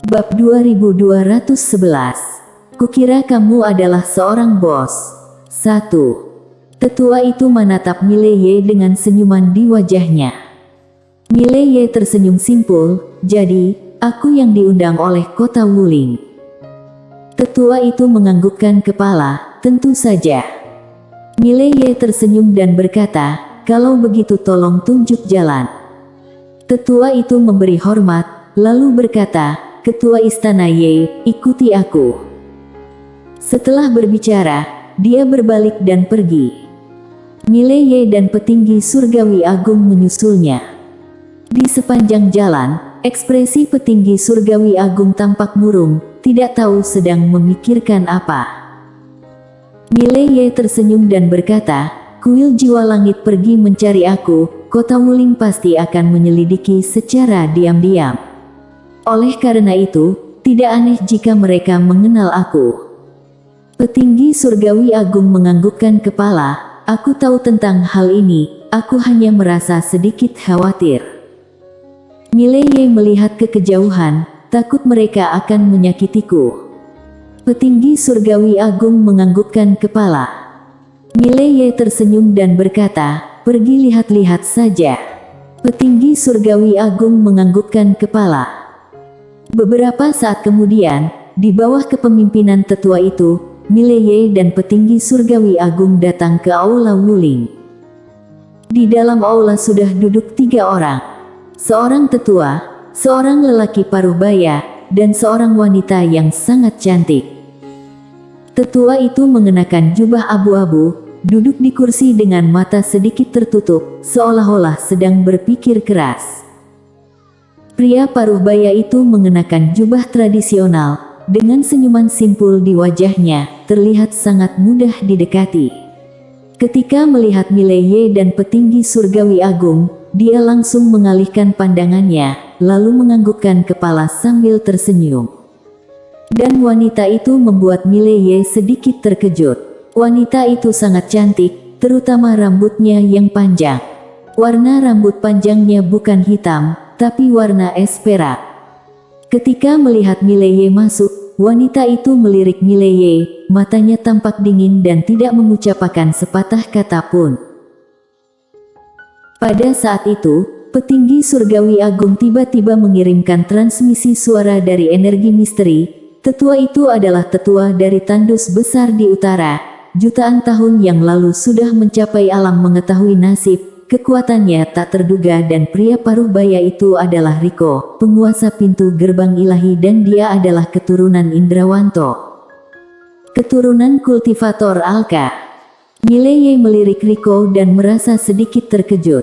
Bab 2211. Kukira kamu adalah seorang bos. 1. Tetua itu menatap Mileye dengan senyuman di wajahnya. Mileye tersenyum simpul, jadi, aku yang diundang oleh kota Wuling. Tetua itu menganggukkan kepala, tentu saja. Mileye tersenyum dan berkata, kalau begitu tolong tunjuk jalan. Tetua itu memberi hormat, lalu berkata, Ketua Istana Ye, ikuti aku. Setelah berbicara, dia berbalik dan pergi. Mileye dan petinggi surgawi agung menyusulnya. Di sepanjang jalan, ekspresi petinggi surgawi agung tampak murung, tidak tahu sedang memikirkan apa. Mileye tersenyum dan berkata, kuil jiwa langit pergi mencari aku, kota Wuling pasti akan menyelidiki secara diam-diam. Oleh karena itu, tidak aneh jika mereka mengenal aku. Petinggi surgawi agung menganggukkan kepala, aku tahu tentang hal ini, aku hanya merasa sedikit khawatir. Mileye melihat ke kejauhan, takut mereka akan menyakitiku. Petinggi surgawi agung menganggukkan kepala. Mileye tersenyum dan berkata, pergi lihat-lihat saja. Petinggi surgawi agung menganggukkan kepala. Beberapa saat kemudian, di bawah kepemimpinan tetua itu, Mileye dan petinggi surgawi agung datang ke aula Wuling. Di dalam aula sudah duduk 3 orang. Seorang tetua, seorang lelaki paruh baya, dan seorang wanita yang sangat cantik. Tetua itu mengenakan jubah abu-abu, duduk di kursi dengan mata sedikit tertutup, seolah-olah sedang berpikir keras. Pria paruh baya itu mengenakan jubah tradisional, dengan senyuman simpul di wajahnya, terlihat sangat mudah didekati. Ketika melihat Mileye dan petinggi surgawi agung, dia langsung mengalihkan pandangannya, lalu menganggukkan kepala sambil tersenyum. Dan wanita itu membuat Mileye sedikit terkejut. Wanita itu sangat cantik, terutama rambutnya yang panjang. Warna rambut panjangnya bukan hitam, tapi warna es perak. Ketika melihat Mileye masuk, wanita itu melirik Mileye, matanya tampak dingin dan tidak mengucapkan sepatah kata pun. Pada saat itu, petinggi surgawi agung tiba-tiba mengirimkan transmisi suara dari energi misteri. Tetua itu adalah tetua dari tandus besar di utara, jutaan tahun yang lalu sudah mencapai alam mengetahui nasib. Kekuatannya tak terduga dan pria paruh baya itu adalah Riko, penguasa pintu gerbang ilahi dan dia adalah keturunan Indrawanto. Keturunan kultivator Alka. Mileye melirik Riko dan merasa sedikit terkejut.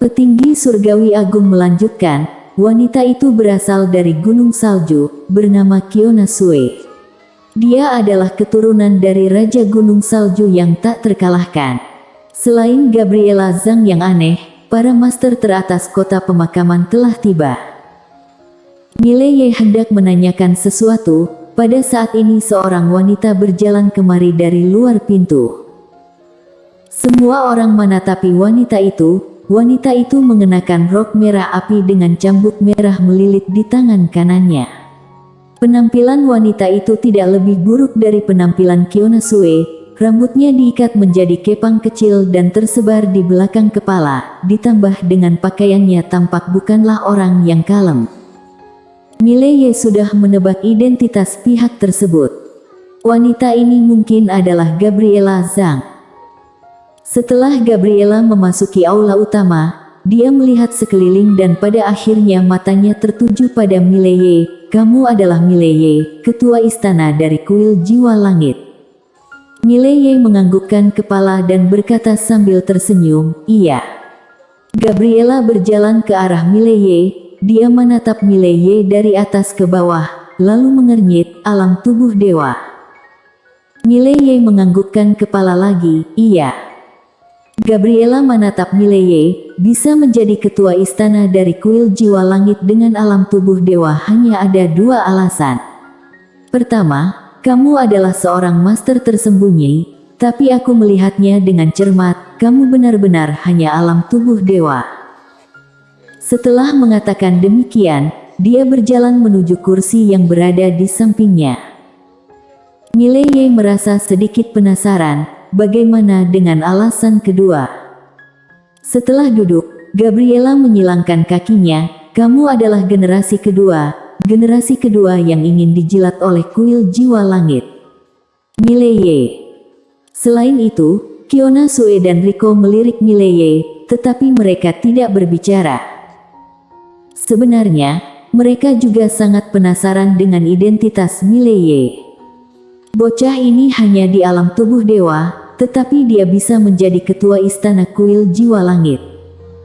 Petinggi surgawi agung melanjutkan, wanita itu berasal dari gunung salju, bernama Kiona Sue. Dia adalah keturunan dari Raja Gunung Salju yang tak terkalahkan. Selain Gabriela Zhang yang aneh, para master teratas kota pemakaman telah tiba. Mileye hendak menanyakan sesuatu, pada saat ini seorang wanita berjalan kemari dari luar pintu. Semua orang menatapi wanita itu mengenakan rok merah api dengan cambuk merah melilit di tangan kanannya. Penampilan wanita itu tidak lebih buruk dari penampilan Kiona Sue. Rambutnya diikat menjadi kepang kecil dan tersebar di belakang kepala, ditambah dengan pakaiannya tampak bukanlah orang yang kalem. Mileye sudah menebak identitas pihak tersebut. Wanita ini mungkin adalah Gabriela Zhang. Setelah Gabriela memasuki aula utama, dia melihat sekeliling dan pada akhirnya matanya tertuju pada Mileye. Kamu adalah Mileye, ketua istana dari kuil jiwa langit. Mileye menganggukkan kepala dan berkata sambil tersenyum, iya. Gabriela berjalan ke arah Mileye, dia menatap Mileye dari atas ke bawah, lalu mengernyit, alam tubuh dewa. Mileye menganggukkan kepala lagi, iya. Gabriela menatap Mileye, bisa menjadi ketua istana dari kuil jiwa langit dengan alam tubuh dewa hanya ada 2 alasan. Pertama, kamu adalah seorang master tersembunyi, tapi aku melihatnya dengan cermat, kamu benar-benar hanya alam tubuh dewa. Setelah mengatakan demikian, dia berjalan menuju kursi yang berada di sampingnya. Mileye merasa sedikit penasaran, bagaimana dengan alasan kedua. Setelah duduk, Gabriela menyilangkan kakinya. Kamu adalah generasi kedua yang ingin dijilat oleh kuil jiwa langit. Mileye. Selain itu, Kiona Sue dan Riko melirik Mileye, tetapi mereka tidak berbicara. Sebenarnya, mereka juga sangat penasaran dengan identitas Mileye. Bocah ini hanya di alam tubuh dewa, tetapi dia bisa menjadi ketua istana kuil jiwa langit.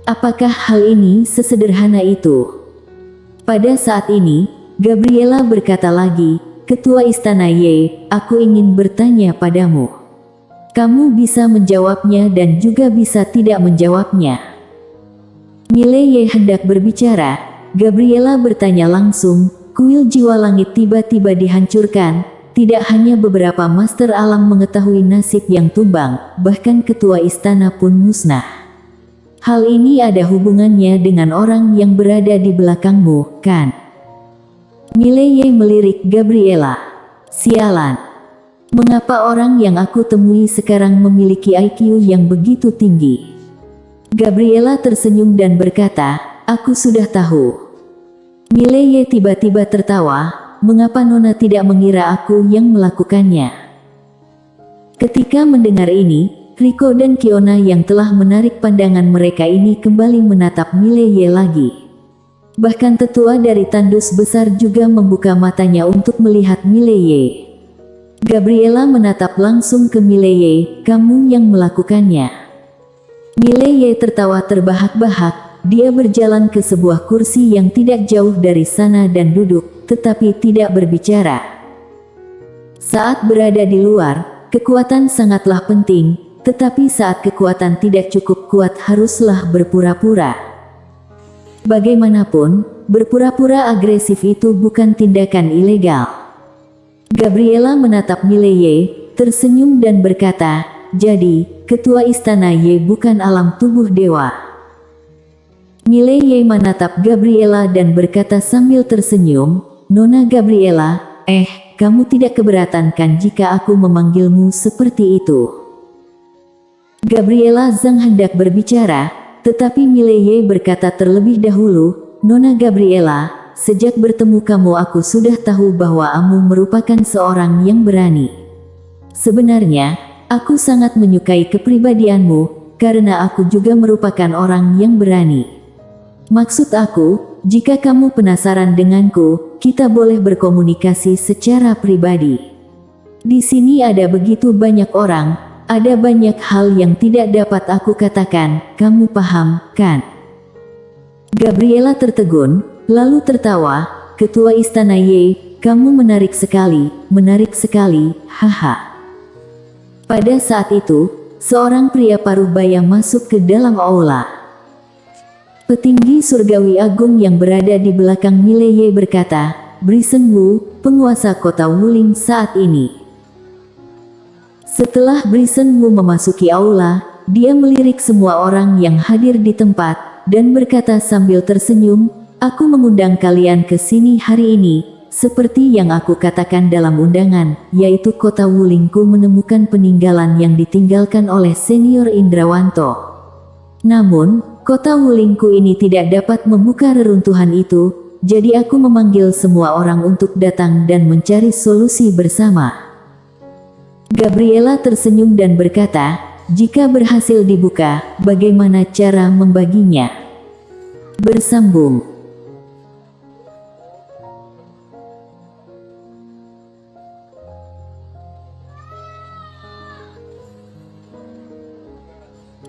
Apakah hal ini sesederhana itu? Pada saat ini, Gabriela berkata lagi, "Ketua istana Ye, aku ingin bertanya padamu. Kamu bisa menjawabnya dan juga bisa tidak menjawabnya." Mileye hendak berbicara, Gabriela bertanya langsung, "Kuil jiwa langit tiba-tiba dihancurkan. Tidak hanya beberapa master alam mengetahui nasib yang tumbang, bahkan ketua istana pun musnah. Hal ini ada hubungannya dengan orang yang berada di belakangmu, kan?" Mileye melirik Gabriela. "Sialan. Mengapa orang yang aku temui sekarang memiliki IQ yang begitu tinggi?" Gabriela tersenyum dan berkata, "Aku sudah tahu." Mileye tiba-tiba tertawa. "Mengapa Nona tidak mengira aku yang melakukannya?" Ketika mendengar ini, Riko dan Kiona yang telah menarik pandangan mereka ini kembali menatap Mileye lagi. Bahkan tetua dari tandus besar juga membuka matanya untuk melihat Mileye. Gabriela menatap langsung ke Mileye, "Kamu yang melakukannya." Mileye tertawa terbahak-bahak. Dia berjalan ke sebuah kursi yang tidak jauh dari sana dan duduk, tetapi tidak berbicara. Saat berada di luar, kekuatan sangatlah penting, tetapi saat kekuatan tidak cukup kuat haruslah berpura-pura. Bagaimanapun, berpura-pura agresif itu bukan tindakan ilegal. Gabriela menatap Mileye, tersenyum dan berkata, "Jadi, ketua istana Ye bukan alam tubuh dewa." Mileye menatap Gabriela dan berkata sambil tersenyum, "Nona Gabriela, kamu tidak keberatan kan jika aku memanggilmu seperti itu?" Gabriela Zhang hendak berbicara, tetapi Mileye berkata terlebih dahulu, "Nona Gabriela, sejak bertemu kamu aku sudah tahu bahwa kamu merupakan seorang yang berani. Sebenarnya, aku sangat menyukai kepribadianmu, karena aku juga merupakan orang yang berani. Maksud aku, jika kamu penasaran denganku, kita boleh berkomunikasi secara pribadi. Di sini ada begitu banyak orang, ada banyak hal yang tidak dapat aku katakan, kamu paham, kan?" Gabriela tertegun, lalu tertawa, "Ketua istana Ye, kamu menarik sekali, haha." Pada saat itu, seorang pria paruh baya masuk ke dalam aula. Petinggi surgawi agung yang berada di belakang Mileye berkata, "Brisen Wu, penguasa kota Wuling saat ini." Setelah Brisen Wu memasuki aula, dia melirik semua orang yang hadir di tempat, dan berkata sambil tersenyum, "Aku mengundang kalian ke sini hari ini, seperti yang aku katakan dalam undangan, yaitu kota Wulingku menemukan peninggalan yang ditinggalkan oleh senior Indrawanto. Namun, kota Wulingku ini tidak dapat membuka reruntuhan itu, jadi aku memanggil semua orang untuk datang dan mencari solusi bersama." Gabriela tersenyum dan berkata, "Jika berhasil dibuka, bagaimana cara membaginya?" Bersambung.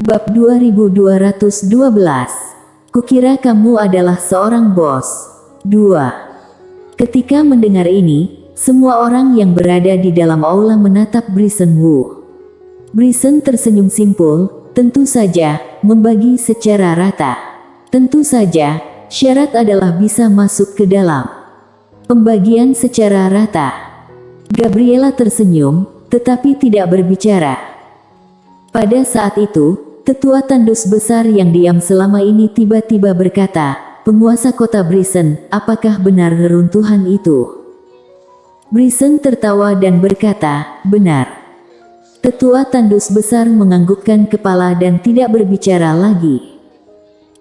Bab 2212. Kukira kamu adalah seorang bos. 2. Ketika mendengar ini, semua orang yang berada di dalam aula menatap Brisen Wu. Brisen tersenyum simpul, "Tentu saja, membagi secara rata. Tentu saja, syarat adalah bisa masuk ke dalam pembagian secara rata." Gabriela tersenyum, tetapi tidak berbicara. Pada saat itu, tetua tandus besar yang diam selama ini tiba-tiba berkata, penguasa kota Brisen, apakah benar reruntuhan itu? Brisen tertawa dan berkata, benar. Tetua tandus besar menganggukkan kepala dan tidak berbicara lagi.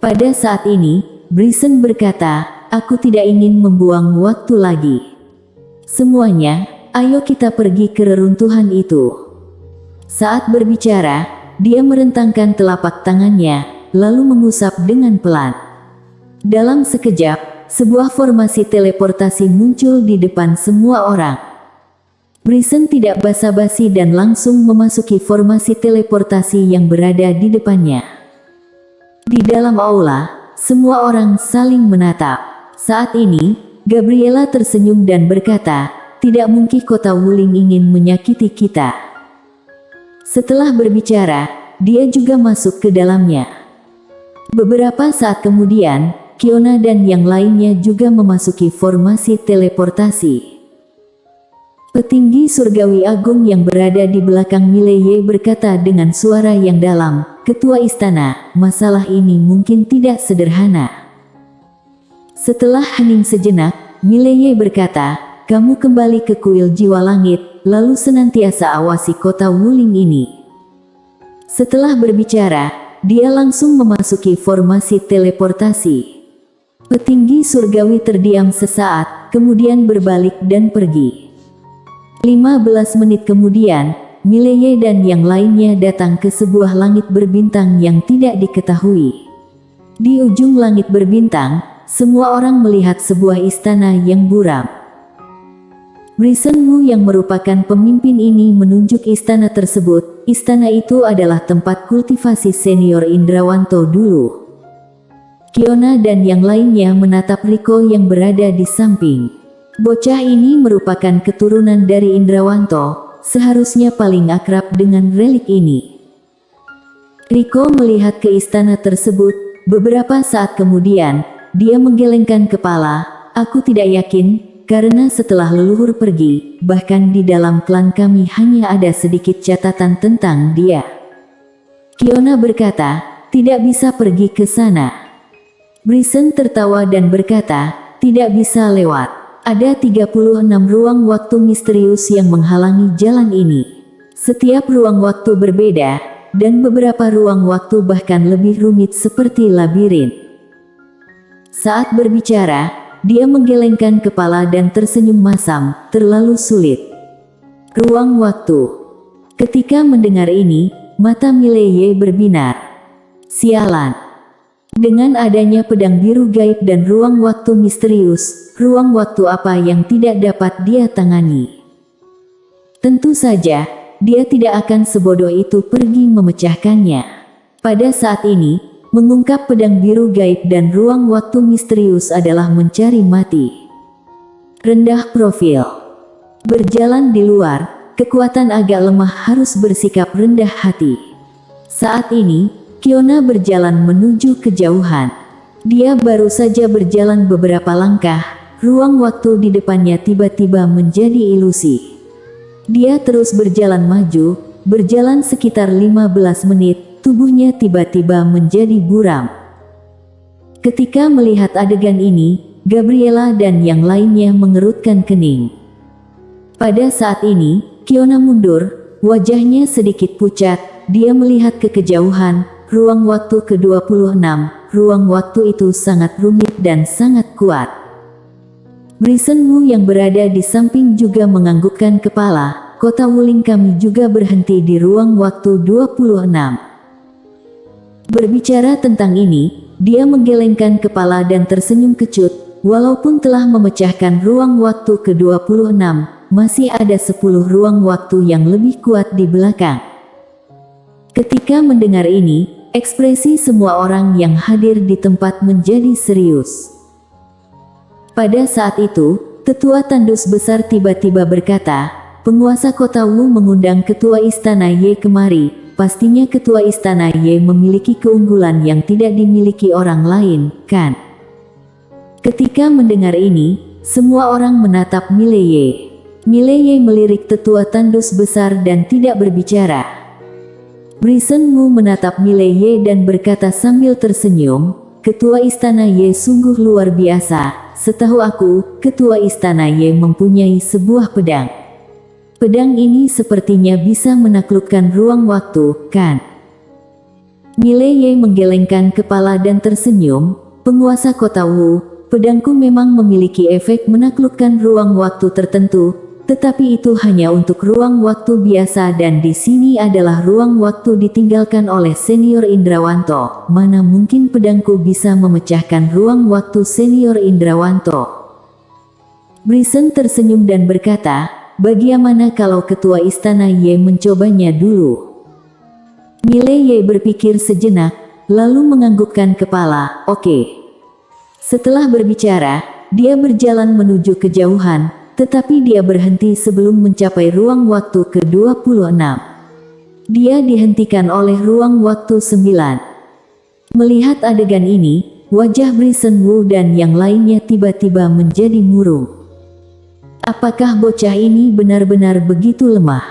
Pada saat ini, Brisen berkata, aku tidak ingin membuang waktu lagi. Semuanya, ayo kita pergi ke reruntuhan itu. Saat berbicara, dia merentangkan telapak tangannya, lalu mengusap dengan pelan. Dalam sekejap, sebuah formasi teleportasi muncul di depan semua orang. Brisen tidak basa-basi dan langsung memasuki formasi teleportasi yang berada di depannya. Di dalam aula, semua orang saling menatap. Saat ini, Gabriela tersenyum dan berkata, tidak mungkin kota Wuling ingin menyakiti kita. Setelah berbicara, dia juga masuk ke dalamnya. Beberapa saat kemudian, Kiona dan yang lainnya juga memasuki formasi teleportasi. Petinggi surgawi agung yang berada di belakang Mileye berkata dengan suara yang dalam, Ketua Istana, masalah ini mungkin tidak sederhana. Setelah hening sejenak, Mileye berkata, kamu kembali ke kuil jiwa langit, lalu senantiasa awasi kota Wuling ini. Setelah berbicara, dia langsung memasuki formasi teleportasi. Petinggi surgawi terdiam sesaat, kemudian berbalik dan pergi. 15 menit kemudian, Mileye dan yang lainnya datang ke sebuah langit berbintang yang tidak diketahui. Di ujung langit berbintang, semua orang melihat sebuah istana yang buram. Brisen Wu yang merupakan pemimpin ini menunjuk istana tersebut. Istana itu adalah tempat kultivasi senior Indrawanto dulu. Kiona dan yang lainnya menatap Riko yang berada di samping. Bocah ini merupakan keturunan dari Indrawanto, seharusnya paling akrab dengan relik ini. Riko melihat ke istana tersebut, beberapa saat kemudian, dia menggelengkan kepala, aku tidak yakin, karena setelah leluhur pergi, bahkan di dalam klan kami hanya ada sedikit catatan tentang dia. Kiona berkata, tidak bisa pergi ke sana. Brisen tertawa dan berkata, tidak bisa lewat. Ada 36 ruang waktu misterius yang menghalangi jalan ini. Setiap ruang waktu berbeda, dan beberapa ruang waktu bahkan lebih rumit seperti labirin. Saat berbicara, dia menggelengkan kepala dan tersenyum masam, terlalu sulit. Ruang waktu. Ketika mendengar ini, mata Mileye berbinar. Sialan. Dengan adanya pedang biru gaib dan ruang waktu misterius, ruang waktu apa yang tidak dapat dia tangani? Tentu saja, dia tidak akan sebodoh itu pergi memecahkannya. Pada saat ini, mengungkap pedang biru gaib dan ruang waktu misterius adalah mencari mati. Rendah profil. Berjalan di luar, kekuatan agak lemah harus bersikap rendah hati. Saat ini, Kiona berjalan menuju kejauhan. Dia baru saja berjalan beberapa langkah, ruang waktu di depannya tiba-tiba menjadi ilusi. Dia terus berjalan maju, berjalan sekitar 15 menit, tubuhnya tiba-tiba menjadi buram. Ketika melihat adegan ini, Gabriela dan yang lainnya mengerutkan kening. Pada saat ini, Kiona mundur, wajahnya sedikit pucat, dia melihat ke kejauhan. Ruang waktu ke-26, ruang waktu itu sangat rumit dan sangat kuat. Brisen Wu yang berada di samping juga menganggukkan kepala, kota Wuling kami juga berhenti di ruang waktu 26. Berbicara tentang ini, dia menggelengkan kepala dan tersenyum kecut, walaupun telah memecahkan ruang waktu ke-26, masih ada 10 ruang waktu yang lebih kuat di belakang. Ketika mendengar ini, ekspresi semua orang yang hadir di tempat menjadi serius. Pada saat itu, Tetua Tandus Besar tiba-tiba berkata, penguasa kota Wu mengundang Ketua Istana Ye kemari, pastinya Ketua Istana Ye memiliki keunggulan yang tidak dimiliki orang lain, kan? Ketika mendengar ini, semua orang menatap Mileye. Mileye melirik Tetua Tandus Besar dan tidak berbicara. Brisen Wu menatap Mileye dan berkata sambil tersenyum, ketua istana Ye sungguh luar biasa. Setahu aku, ketua istana Ye mempunyai sebuah pedang. Pedang ini sepertinya bisa menaklukkan ruang waktu, kan? Mile Ye menggelengkan kepala dan tersenyum. Penguasa kota Wu, pedangku memang memiliki efek menaklukkan ruang waktu tertentu, tetapi itu hanya untuk ruang waktu biasa dan di sini adalah ruang waktu ditinggalkan oleh senior Indrawanto. Mana mungkin pedangku bisa memecahkan ruang waktu senior Indrawanto? Brisen tersenyum dan berkata, bagaimana kalau ketua istana Ye mencobanya dulu? Mile Ye berpikir sejenak, lalu menganggukkan kepala. Oke. Setelah berbicara, dia berjalan menuju kejauhan, tetapi dia berhenti sebelum mencapai ruang waktu ke-26. Dia dihentikan oleh ruang waktu 9. Melihat adegan ini, wajah Brisen Wu dan yang lainnya tiba-tiba menjadi murung. Apakah bocah ini benar-benar begitu lemah?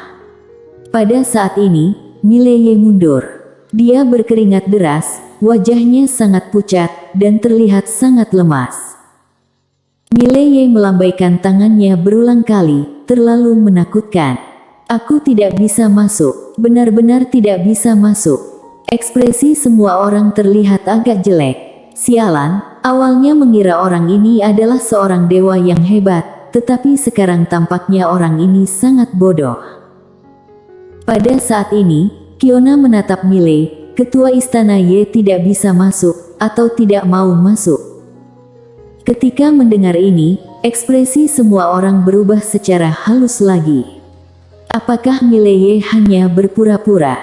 Pada saat ini, Mile Ye mundur. Dia berkeringat deras, wajahnya sangat pucat, dan terlihat sangat lemas. Mile Ye melambaikan tangannya berulang kali, terlalu menakutkan. Aku tidak bisa masuk, benar-benar tidak bisa masuk. Ekspresi semua orang terlihat agak jelek. Sialan, awalnya mengira orang ini adalah seorang dewa yang hebat, tetapi sekarang tampaknya orang ini sangat bodoh. Pada saat ini, Kiona menatap Mile, ketua istana Ye tidak bisa masuk, atau tidak mau masuk. Ketika mendengar ini, ekspresi semua orang berubah secara halus lagi. Apakah Mile Ye hanya berpura-pura?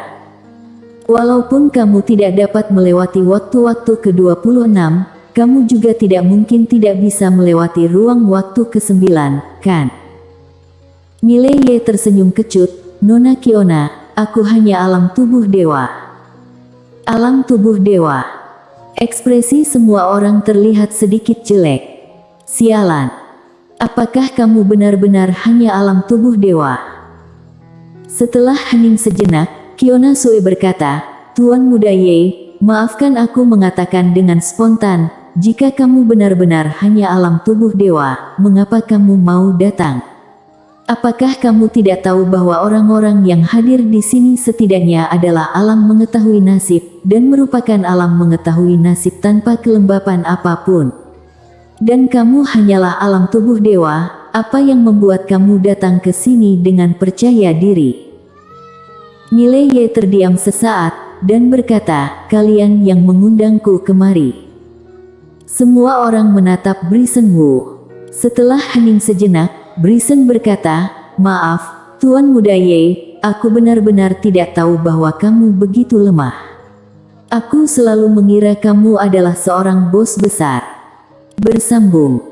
Walaupun kamu tidak dapat melewati waktu-waktu ke-26, kamu juga tidak mungkin tidak bisa melewati ruang waktu ke-9, kan? Mile Ye tersenyum kecut, Nona Kiona, aku hanya alam tubuh dewa. Alam tubuh dewa. Ekspresi semua orang terlihat sedikit jelek. Sialan. Apakah kamu benar-benar hanya alam tubuh dewa? Setelah hening sejenak, Kiona Sue berkata, Tuan Muda Ye, maafkan aku mengatakan dengan spontan, jika kamu benar-benar hanya alam tubuh dewa, mengapa kamu mau datang? Apakah kamu tidak tahu bahwa orang-orang yang hadir di sini setidaknya adalah alam mengetahui nasib, dan merupakan alam mengetahui nasib tanpa kelembapan apapun? Dan kamu hanyalah alam tubuh dewa, apa yang membuat kamu datang ke sini dengan percaya diri? Mile Ye terdiam sesaat, dan berkata, kalian yang mengundangku kemari. Semua orang menatap Brisen Wu. Setelah hening sejenak, Brisen berkata, maaf, Tuan Muda Ye, aku benar-benar tidak tahu bahwa kamu begitu lemah. Aku selalu mengira kamu adalah seorang bos besar. Bersambung.